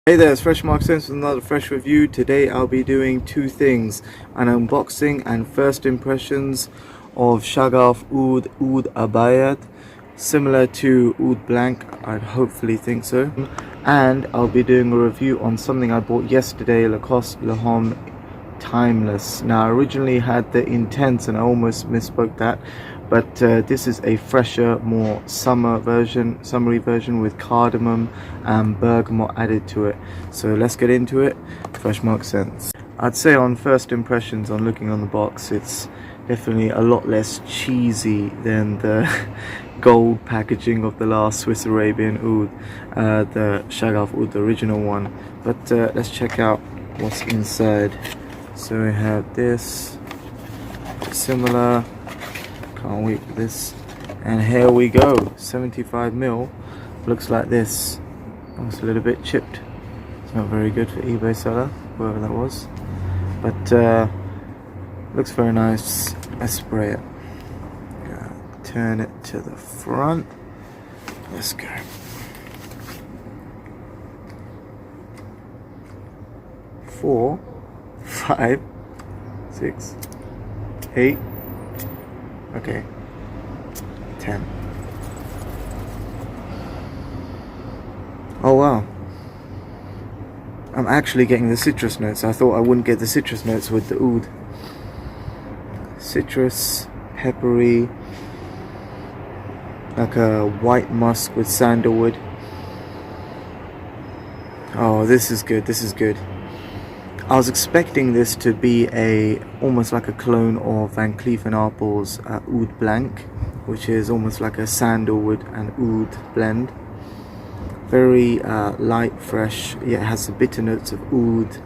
Hey there, it's Fresh Mark Sense with another fresh review. Today I'll be doing two things: an unboxing and first impressions of Shaghaf Oud Abyad, similar to Oud Blanc, I'd hopefully think so. And I'll be doing a review on something I bought yesterday, Lacoste L'Homme Timeless. Now I originally had the Intense and I almost misspoke that, but this is a fresher, more summery version with cardamom and bergamot added to it. So let's get into it. Fresh Mark Sense. I'd say on first impressions, on looking on the box, it's definitely a lot less cheesy than the gold packaging of the last Swiss Arabian Oud, the Shaghaf Oud, the original one. But let's check out what's inside. So we have this, similar, can't wait for this, and here we go. 75mm, looks like this. Almost a little bit chipped. It's not very good for eBay seller, whoever that was, but looks very nice. Let's spray it. Turn it to the front. Let's go. Four, 5, 6, 8, okay, 10. Oh wow, I'm actually getting the citrus notes. I thought I wouldn't get the citrus notes with the oud. Citrus, peppery, like a white musk with sandalwood. Oh, this is good, this is good. I was expecting this to be almost like a clone of Van Cleef & Arpels Oud Blanc, which is almost like a sandalwood and oud blend. Very light, fresh. Yeah, it has the bitter notes of oud,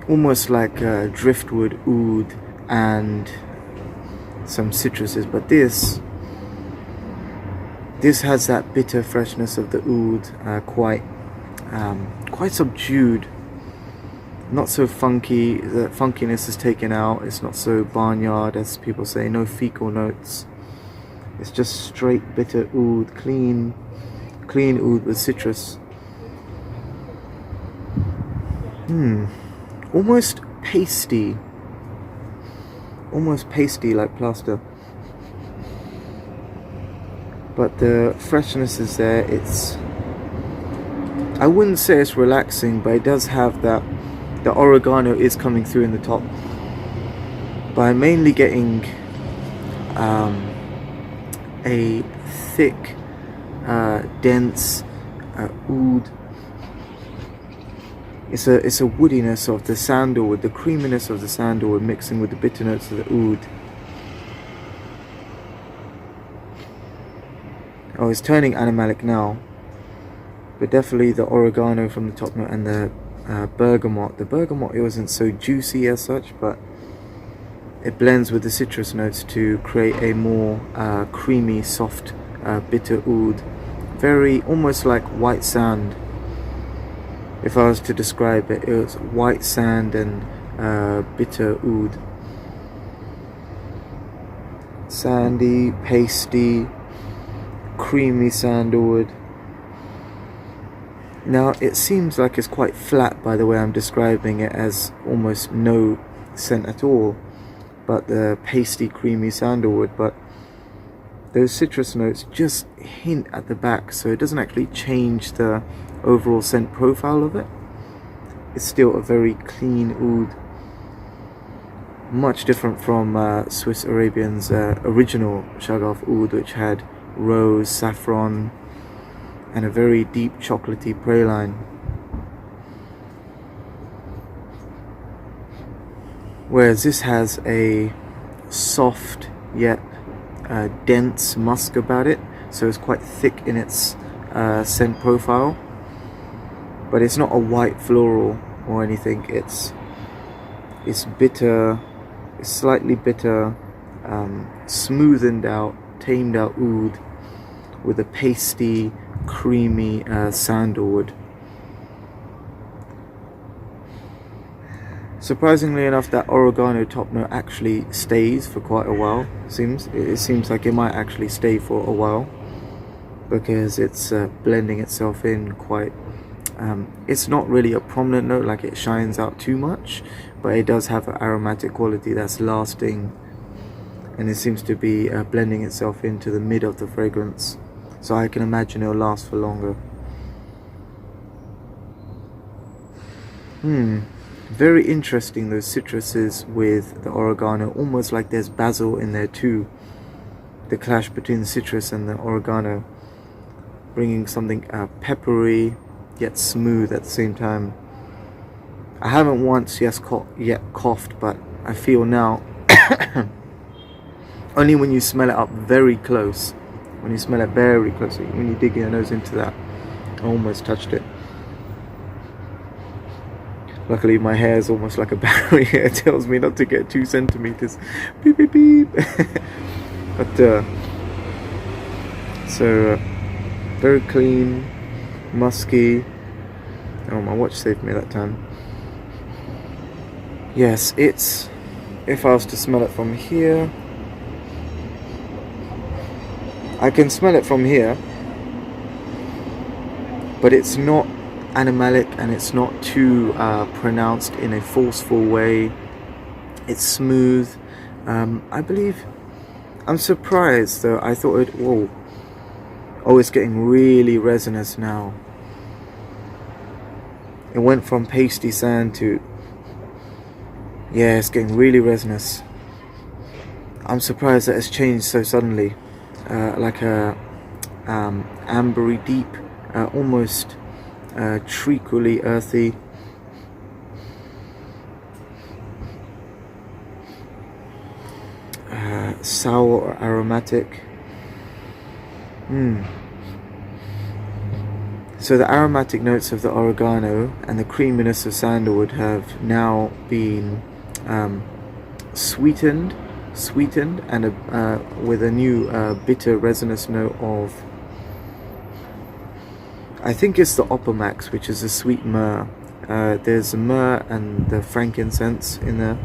almost like driftwood oud and some citruses. But this has that bitter freshness of the oud, quite subdued. Not so funky. The funkiness is taken out. It's not so barnyard, as people say. No fecal notes. It's just straight bitter oud, clean oud with citrus. Almost pasty like plaster. But the freshness is there. I wouldn't say it's relaxing, but it does have that. The oregano is coming through in the top, but I'm mainly getting a thick, dense oud. It's a woodiness of the sandalwood, the creaminess of the sandalwood mixing with the bitter notes of the oud. Oh, it's turning animalic now, but definitely the oregano from the top note and the bergamot. The bergamot, it wasn't so juicy as such, but it blends with the citrus notes to create a more creamy, soft, bitter oud. Very almost like white sand. If I was to describe it, it was white sand and bitter oud. Sandy, pasty, creamy sandalwood. Now it seems like it's quite flat by the way I'm describing it, as almost no scent at all, but the pasty creamy sandalwood. But those citrus notes just hint at the back, so it doesn't actually change the overall scent profile of it. It's still a very clean oud, much different from Swiss Arabian's original Shaghaf Oud, which had rose, saffron, and a very deep chocolatey praline. Whereas this has a soft yet dense musk about it, so it's quite thick in its scent profile, but it's not a white floral or anything. It's bitter, it's slightly bitter, smoothened out, tamed out oud with a pasty, creamy sandalwood. Surprisingly enough, that oregano top note actually stays for quite a while. It seems like it might actually stay for a while, because it's blending itself in quite It's not really a prominent note, like it shines out too much, but it does have an aromatic quality that's lasting, and it seems to be blending itself into the mid of the fragrance, so I can imagine it'll last for longer. Very interesting, those citruses with the oregano, almost like there's basil in there too. The clash between the citrus and the oregano, bringing something peppery yet smooth at the same time. I haven't once yet coughed, but I feel now only when you smell it up very close, when you smell it very closely, when you dig your nose into that. I almost touched it. Luckily my hair is almost like a barrier. It tells me not to get 2 centimeters. Beep beep beep. But so very clean, musky. Oh, my watch saved me that time. Yes, it's, if I was to smell it from here, I can smell it from here, but it's not animalic and it's not too pronounced in a forceful way. It's smooth. I believe, I'm surprised though. I thought it, whoa, oh, it's getting really resinous now. It went from pasty sand to, yeah, it's getting really resinous. I'm surprised that it's changed so suddenly. Like a ambery deep, almost treacly earthy. Sour or aromatic. So the aromatic notes of the oregano and the creaminess of sandalwood have now been sweetened and with a new bitter resinous note of, I think it's the oppomax, which is a sweet myrrh. There's the myrrh and the frankincense in there,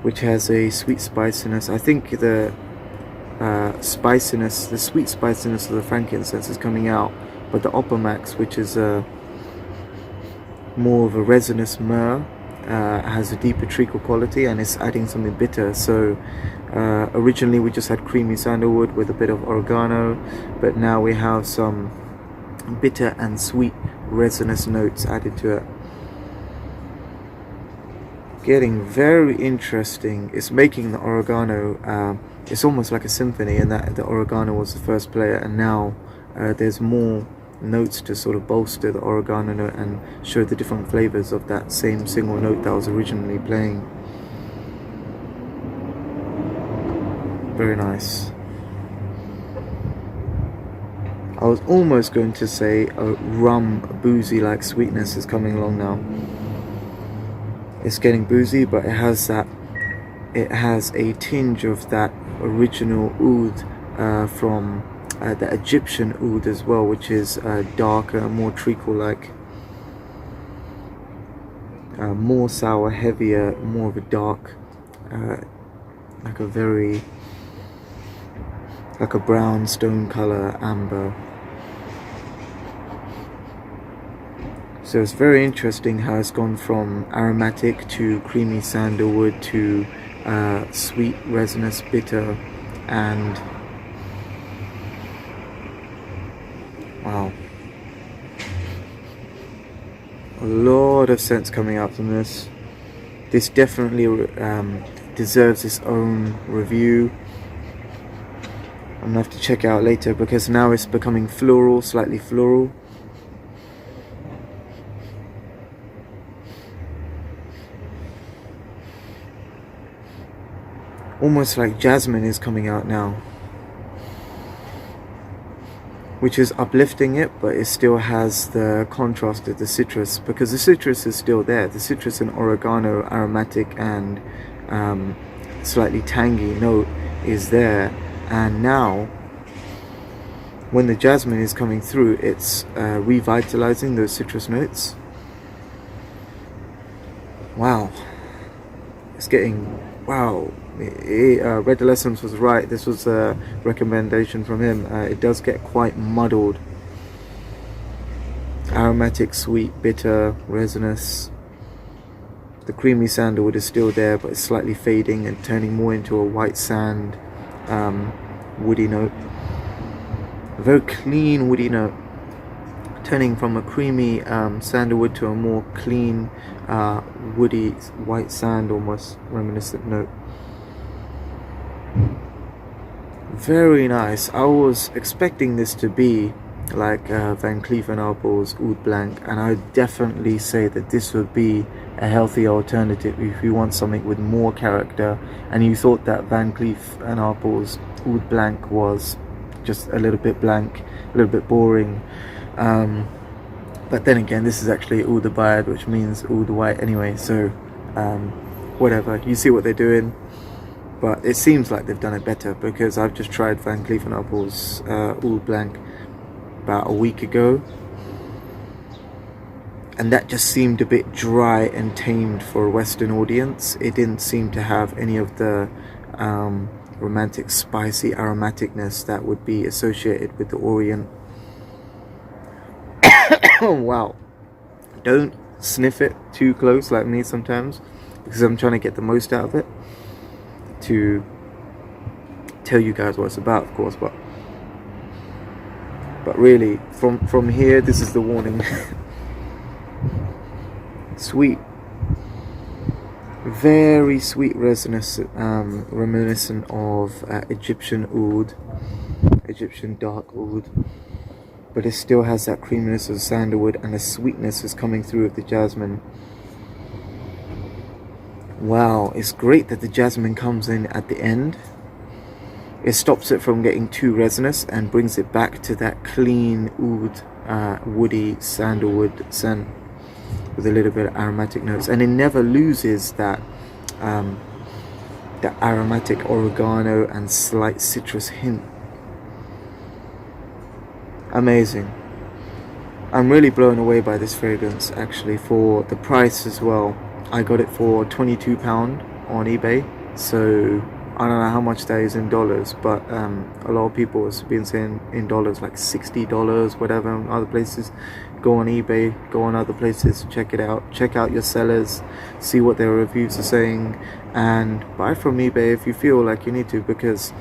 which has a sweet spiciness. I think the spiciness, the sweet spiciness of the frankincense is coming out, but the oppomax, which is more of a resinous myrrh, has a deeper treacle quality and is adding something bitter. So originally we just had creamy sandalwood with a bit of oregano, but now we have some bitter and sweet resinous notes added to it. Getting very interesting. It's making the oregano, it's almost like a symphony, in that the oregano was the first player, and now there's more notes to sort of bolster the oregano note and show the different flavors of that same single note that was originally playing. Very nice. I was almost going to say a rum boozy like sweetness is coming along now. It's getting boozy, but it has that, it has a tinge of that original oud from the Egyptian oud as well, which is darker, more treacle-like, more sour, heavier, more of a dark, like a very, like a brown stone color, amber. So it's very interesting how it's gone from aromatic to creamy sandalwood to sweet, resinous, bitter, and wow, a lot of scents coming out from this. This definitely deserves its own review. I'm gonna have to check it out later, because now it's becoming floral, slightly floral. Almost like jasmine is coming out now, which is uplifting it, but it still has the contrast of the citrus, because the citrus is still there. The citrus and oregano aromatic and slightly tangy note is there, and now when the jasmine is coming through, it's revitalizing those citrus notes. Wow, it's getting, wow. Red Adolescence was right. This was a recommendation from him. It does get quite muddled. aromatic, sweet, bitter, resinous. The creamy sandalwood is still there, but it's slightly fading and turning more into a white sand woody note. A very clean woody note, turning from a creamy sandalwood to a more clean woody white sand, almost reminiscent note. Very nice. I was expecting this to be like Van Cleef & Arpels Oud Blanc, and I would definitely say that this would be a healthy alternative if you want something with more character and you thought that Van Cleef & Arpels Oud Blanc was just a little bit blank, a little bit boring. But then again, this is actually Oud Abyad, which means Oud white anyway, so whatever, you see what they're doing. But it seems like they've done it better, because I've just tried Van Cleef & Arpels Oud Blanc about a week ago, and that just seemed a bit dry and tamed for a Western audience. It didn't seem to have any of the romantic, spicy aromaticness that would be associated with the Orient. Oh wow, don't sniff it too close like me sometimes, because I'm trying to get the most out of it to tell you guys what it's about, of course, but really from here, this is the warning. Sweet, very sweet, resinous, reminiscent of Egyptian oud, Egyptian dark oud, but it still has that creaminess of sandalwood, and the sweetness is coming through of the jasmine. Wow, it's great that the jasmine comes in at the end. It stops it from getting too resinous and brings it back to that clean oud, woody sandalwood scent with a little bit of aromatic notes, and it never loses that that aromatic oregano and slight citrus hint. Amazing. I'm really blown away by this fragrance, actually, for the price as well. I got it for £22 on eBay, so I don't know how much that is in dollars, but a lot of people have been saying in dollars like $60, whatever, in other places. Go on eBay, go on other places, check it out, check out your sellers, see what their reviews are saying, and buy from eBay if you feel like you need to, because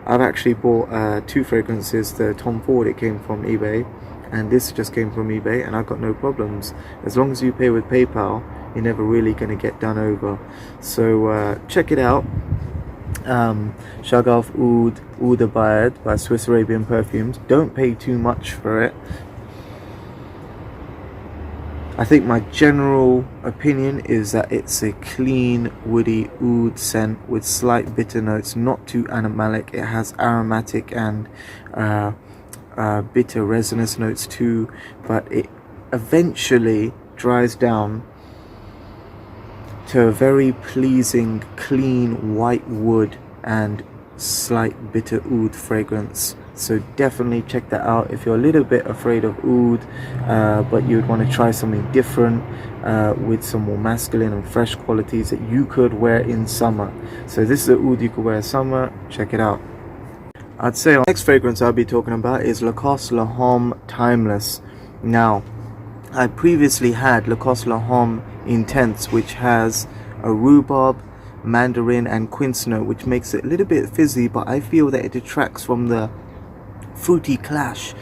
I've actually bought two fragrances. The Tom Ford, it came from eBay, and this just came from eBay, and I've got no problems. As long as you pay with PayPal, you're never really going to get done over. So check it out. Shaghaf Oud Abyad by Swiss Arabian Perfumes. Don't pay too much for it. I think my general opinion is that it's a clean, woody oud scent with slight bitter notes, not too animalic. It has aromatic and bitter resinous notes too, but it eventually dries down to a very pleasing, clean white wood and slight bitter oud fragrance. So definitely check that out if you're a little bit afraid of oud, but you'd want to try something different with some more masculine and fresh qualities that you could wear in summer. So this is an oud you could wear in summer. Check it out. I'd say the next fragrance I'll be talking about is Lacoste L'Homme Timeless. Now, I previously had Lacoste L'Homme Intense, which has a rhubarb, mandarin and quince note, which makes it a little bit fizzy, but I feel that it detracts from the fruity clash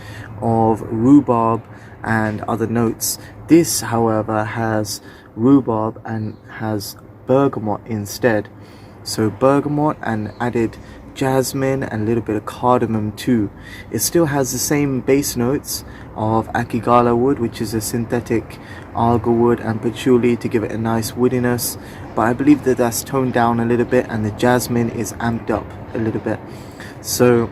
of rhubarb and other notes. This, however, has rhubarb and has bergamot instead. So bergamot and added jasmine and a little bit of cardamom too. It still has the same base notes of akigala wood, which is a synthetic alga wood, and patchouli to give it a nice woodiness, but I believe that that's toned down a little bit and the jasmine is amped up a little bit. So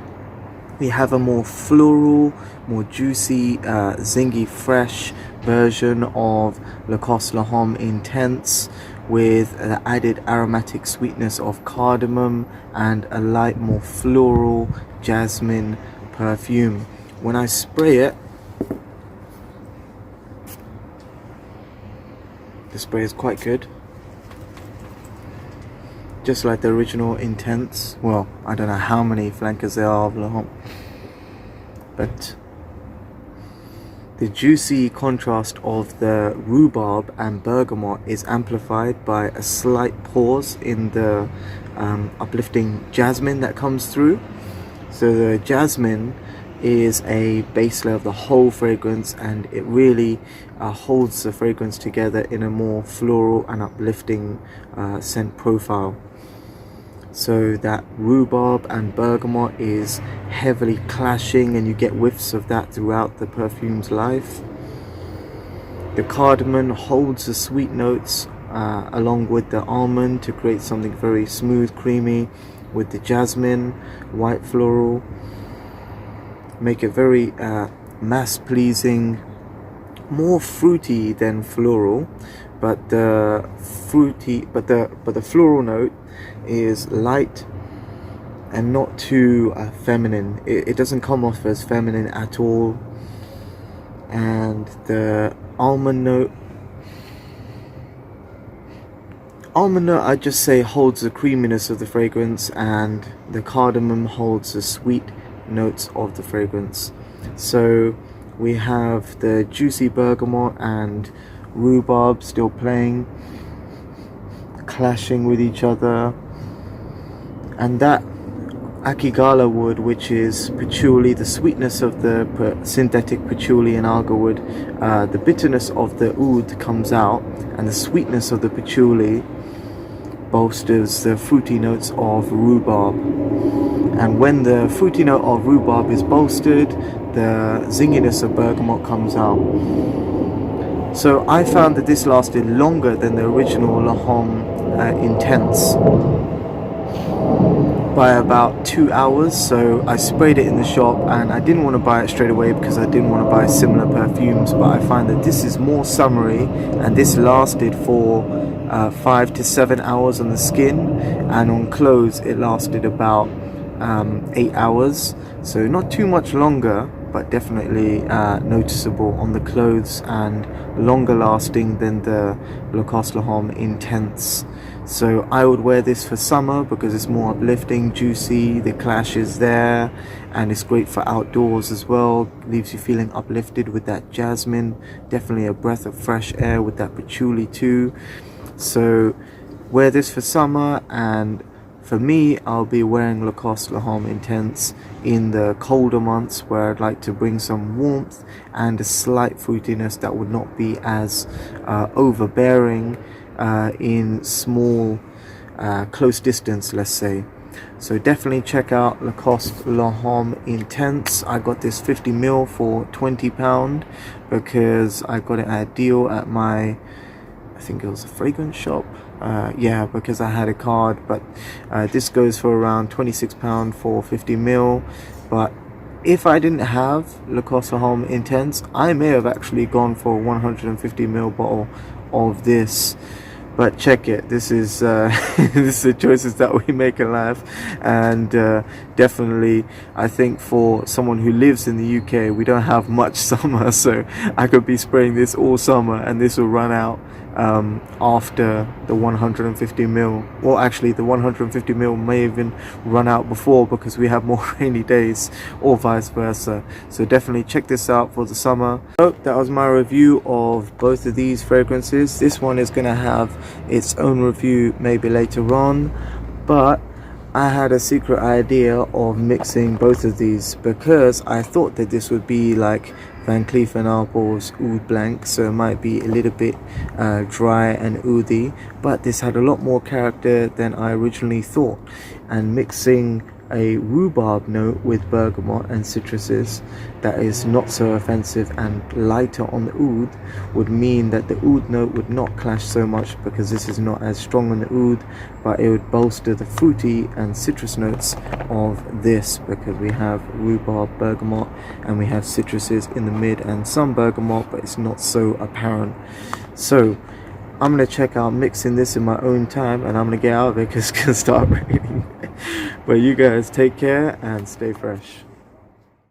we have a more floral, more juicy, zingy, fresh version of Lacoste L'Homme Intense, with the added aromatic sweetness of cardamom and a light, more floral jasmine perfume. When I spray it, the spray is quite good, just like the original Intense. Well, I don't know how many flankers there are of L'Homme, but The juicy contrast of the rhubarb and bergamot is amplified by a slight pause in the uplifting jasmine that comes through. So the jasmine is a base layer of the whole fragrance, and it really holds the fragrance together in a more floral and uplifting scent profile. So that rhubarb and bergamot is heavily clashing, and you get whiffs of that throughout the perfume's life. The cardamom holds the sweet notes along with the almond to create something very smooth, creamy, with the jasmine, white floral. Make it very mass pleasing, more fruity than floral, but the floral note is light and not too feminine. It doesn't come off as feminine at all. And the almond note, I'd just say holds the creaminess of the fragrance, and the cardamom holds the sweet notes of the fragrance. So we have the juicy bergamot and rhubarb still playing, clashing with each other, and that akigala wood, which is patchouli, the sweetness of the synthetic patchouli and alga wood, the bitterness of the oud comes out, and the sweetness of the patchouli bolsters the fruity notes of rhubarb. And when the fruity note of rhubarb is bolstered, the zinginess of bergamot comes out. So I found that this lasted longer than the original L'Homme Intense by about 2 hours. So I sprayed it in the shop, and I didn't want to buy it straight away because I didn't want to buy similar perfumes, but I find that this is more summery, and this lasted for 5 to 7 hours on the skin, and on clothes it lasted about 8 hours. So not too much longer, but definitely noticeable on the clothes, and longer lasting than the Lacoste L'Homme Intense. So I would wear this for summer because it's more uplifting, juicy, the clash is there, and it's great for outdoors as well. Leaves you feeling uplifted with that jasmine, definitely a breath of fresh air with that patchouli too. So wear this for summer, and for me, I'll be wearing Lacoste L'Homme Intense in the colder months, where I'd like to bring some warmth and a slight fruitiness that would not be as overbearing in small, close distance, let's say. So definitely check out Lacoste L'Homme Intense. I got this 50ml for £20 because I got it at a deal at my, I think it was a fragrance shop. Yeah, because I had a card, but this goes for around £26 for 50ml. But if I didn't have Lacoste L'Homme Intense, I may have actually gone for a 150ml bottle of this. But check it, this is this is the choices that we make in life, and definitely I think for someone who lives in the UK, we don't have much summer, so I could be spraying this all summer and this will run out after the 150ml. Well, actually the 150ml may even run out before, because we have more rainy days, or vice versa. So definitely check this out for the summer. So that was my review of both of these fragrances. This one is going to have its own review maybe later on, but I had a secret idea of mixing both of these because I thought that this would be like Van Cleef & Arpels Oud Blanc, so it might be a little bit dry and oudhy, but this had a lot more character than I originally thought. And mixing a rhubarb note with bergamot and citruses that is not so offensive and lighter on the oud would mean that the oud note would not clash so much, because this is not as strong on the oud, but it would bolster the fruity and citrus notes of this, because we have rhubarb, bergamot, and we have citruses in the mid and some bergamot, but it's not so apparent. So I'm going to check out mixing this in my own time, and I'm going to get out of it because it's going to start raining. But you guys take care and stay fresh.